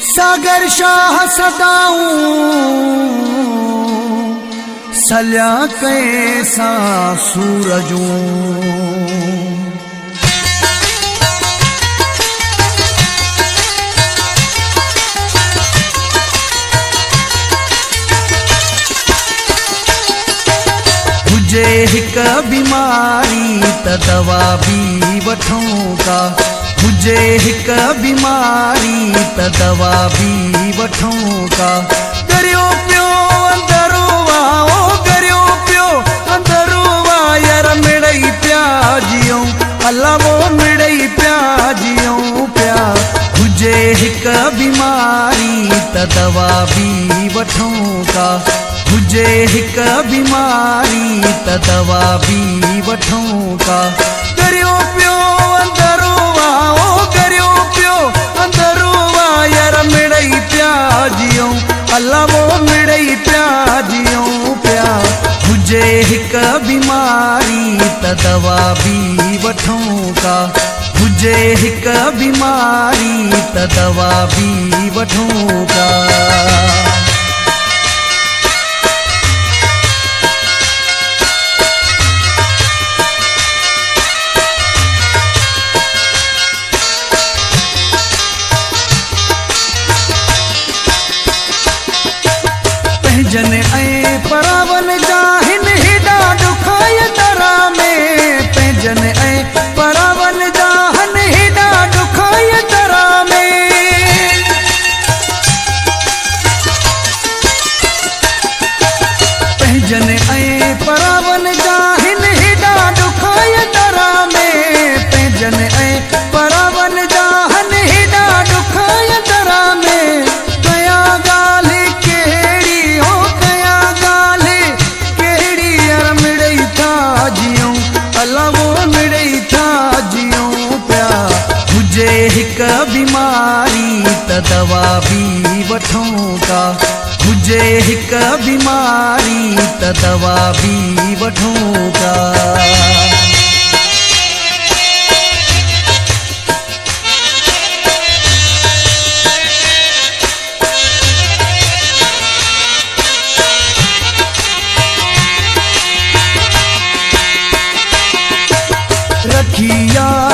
सागर शाह सदाऊं सल्या कैसा सूरजूं। हुजे हिक बीमारी त दवा भी वठूं का, हुजे हिक बीमारी त दवा भी वठूं का। गरियो पियो अंदरो वा, ओ गरियो पियो अंदरो वा, यार मिड़ई पिया जियूं, अल्लाह वो मिड़ई पिया जियूं पिया। हुजे हिक बीमारी त दवा भी वठूं का, हुजे हिक बीमारी त दवा भी वठूं का। गरियो पियो अंदरो वा, ओ गरियो पियो अंदरो वा, यार मिड़ई पिया जियूं, अल्लाह वो मिड़ई पिया जियूं पिया। हुजे हिक बीमारी त दवा भी वठूं का, हुजे हिक बीमारी त दवा भी वठूं का। जन ऐं परावन जाहिन हेॾा ॾुखाय दरा में, पंहिंजन ऐं परावन जाहन हेॾा ॾुखाय दरा में। पंहिंजन ऐं परावन जाहिन हेॾा ॾुखाय दरा में, पंहिंजन ऐं परावन जाहन हेॾा ॾुखाय दरा में। कया ॻाल्हि कहिड़ी हो, कया ॻाल्हि कहिड़ी, यार मिड़ई था जियूं, अल्लाह वो मिड़ई था जियूं पिया। हुजे हिक बीमारी त दवा भी वठूं का, हुजे हिक बीमारी त दवा भी वठूं का। रखी यार